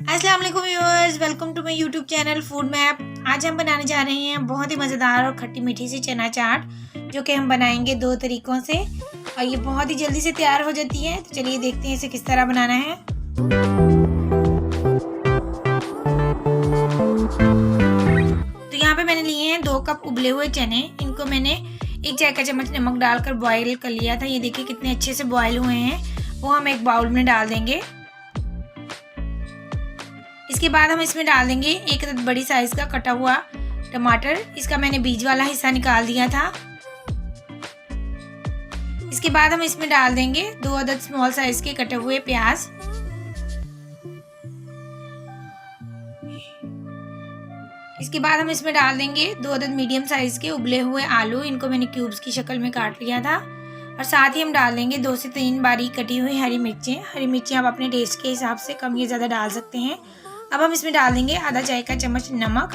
अस्सलाम वालेकुम viewers, welcome to my YouTube channel Food Map. आज हम बनाने जा रहे हैं बहुत ही मज़ेदार और खट्टी मीठी सी चना चाट, जो कि हम बनाएंगे दो तरीक़ों से और ये बहुत ही जल्दी से तैयार हो जाती है। तो चलिए देखते हैं इसे किस तरह बनाना है। तो यहाँ पे मैंने लिए हैं 2 कप उबले हुए चने। इनको मैंने 1 चाय का चम्मच नमक डालकर बॉयल कर लिया था। ये देखिए कितने अच्छे से बॉयल हुए हैं। वो हम एक बाउल में डाल देंगे। इसके बाद हम इसमें डाल देंगे 1 अदद बड़ी साइज का कटा हुआ टमाटर। इसका मैंने बीज वाला हिस्सा निकाल दिया था। इसके बाद हम इसमें डाल देंगे 2 अदद स्मॉल साइज के कटे हुए प्याज। इसके बाद हम इसमें डाल देंगे 2 अदद मीडियम साइज के उबले हुए आलू। इनको मैंने क्यूब्स की शक्ल में काट लिया था। और साथ ही हम डाल देंगे 2 से 3 बारीक कटी हुई हरी मिर्चें। हरी मिर्चें आप अपने टेस्ट के हिसाब से कम या ज़्यादा डाल सकते हैं। अब हम इसमें डाल देंगे आधा चाय का चम्मच नमक।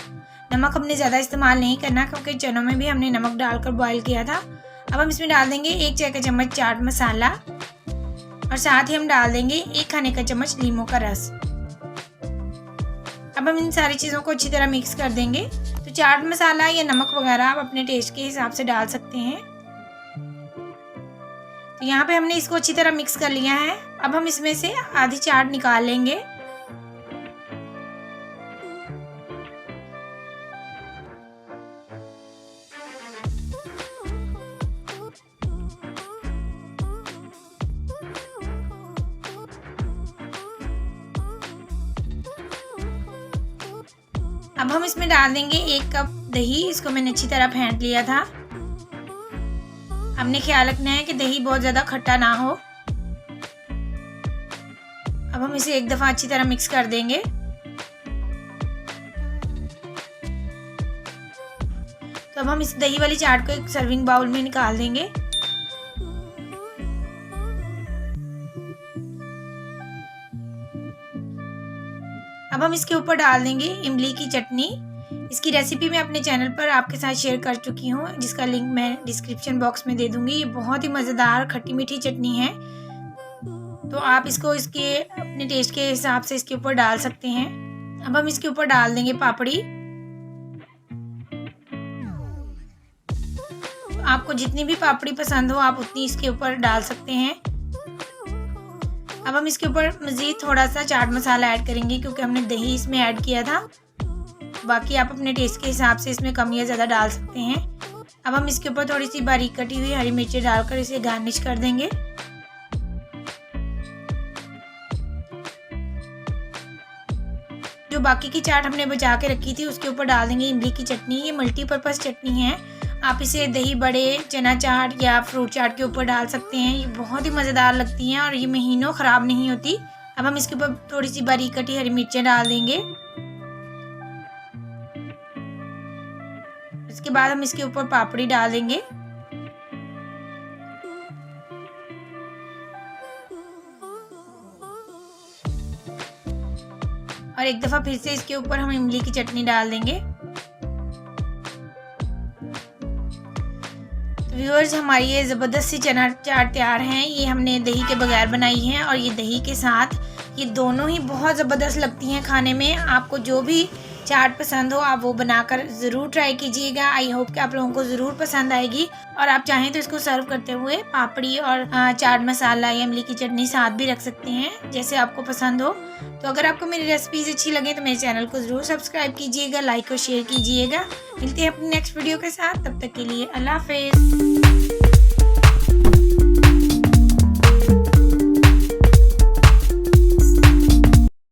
नमक हमने ज़्यादा इस्तेमाल नहीं करना क्योंकि चनों में भी हमने नमक डालकर बॉईल किया था। अब हम इसमें डाल देंगे 1 चाय का चम्मच चाट मसाला और साथ ही हम डाल देंगे 1 खाने का चम्मच नींबू का रस। अब हम इन सारी चीज़ों को अच्छी तरह मिक्स कर देंगे। तो चाट मसाला या नमक वगैरह आप अपने टेस्ट के हिसाब से डाल सकते हैं। तो यहाँ पे हमने इसको अच्छी तरह मिक्स कर लिया है। अब हम इसमें से आधी चाट निकाल लेंगे। अब हम इसमें डाल देंगे 1 कप दही। इसको मैंने अच्छी तरह फेंट लिया था। हमने ख्याल रखना है कि दही बहुत ज़्यादा खट्टा ना हो। अब हम इसे एक दफ़ा अच्छी तरह मिक्स कर देंगे। तो अब हम इस दही वाली चाट को एक सर्विंग बाउल में निकाल देंगे। अब हम इसके ऊपर डाल देंगे इमली की चटनी। इसकी रेसिपी मैं अपने चैनल पर आपके साथ शेयर कर चुकी हूँ, जिसका लिंक मैं डिस्क्रिप्शन बॉक्स में दे दूंगी। ये बहुत ही मज़ेदार खट्टी मीठी चटनी है। तो आप इसको इसके अपने टेस्ट के हिसाब से इसके ऊपर डाल सकते हैं। अब हम इसके ऊपर डाल देंगे पापड़ी। तो आपको जितनी भी पापड़ी पसंद हो आप उतनी इसके ऊपर डाल सकते हैं। अब हम इसके ऊपर मज़ीद थोड़ा सा चाट मसाला ऐड करेंगे क्योंकि हमने दही इसमें ऐड किया था। बाकी आप अपने टेस्ट के हिसाब से इसमें कम या ज़्यादा डाल सकते हैं। अब हम इसके ऊपर थोड़ी सी बारीक कटी हुई हरी मिर्चें डालकर इसे गार्निश कर देंगे। जो बाकी की चाट हमने बचा के रखी थी उसके ऊपर डाल देंगे इमली की चटनी। ये मल्टीपर्पज़ चटनी है। आप इसे दही बड़े, चना चाट या फ्रूट चाट के ऊपर डाल सकते हैं। ये बहुत ही मज़ेदार लगती हैं और ये महीनों ख़राब नहीं होती। अब हम इसके ऊपर थोड़ी सी बारीक कटी हरी मिर्चें डाल देंगे। इसके बाद हम इसके ऊपर पापड़ी डाल देंगे। और एक दफ़ा फिर से इसके ऊपर हम इमली की चटनी डाल देंगे। तो व्यूअर्स, हमारी ये ज़बरदस्त सी चना चाट तैयार है। ये हमने दही के बगैर बनाई है और ये दही के साथ ये दोनों ही बहुत ज़बरदस्त लगती हैं खाने में। आपको जो भी चाट पसंद हो आप वो बनाकर ज़रूर ट्राई कीजिएगा। आई होप कि आप लोगों को ज़रूर पसंद आएगी। और आप चाहें तो इसको सर्व करते हुए पापड़ी और चाट मसाला या इमली की चटनी साथ भी रख सकते हैं, जैसे आपको पसंद हो। तो अगर आपको मेरी रेसिपीज़ अच्छी लगे तो मेरे चैनल को ज़रूर सब्सक्राइब कीजिएगा, लाइक और शेयर कीजिएगा। मिलते हैं अपनी नेक्स्ट वीडियो के साथ। तब तक के लिए अल्लाह हाफ़िज़।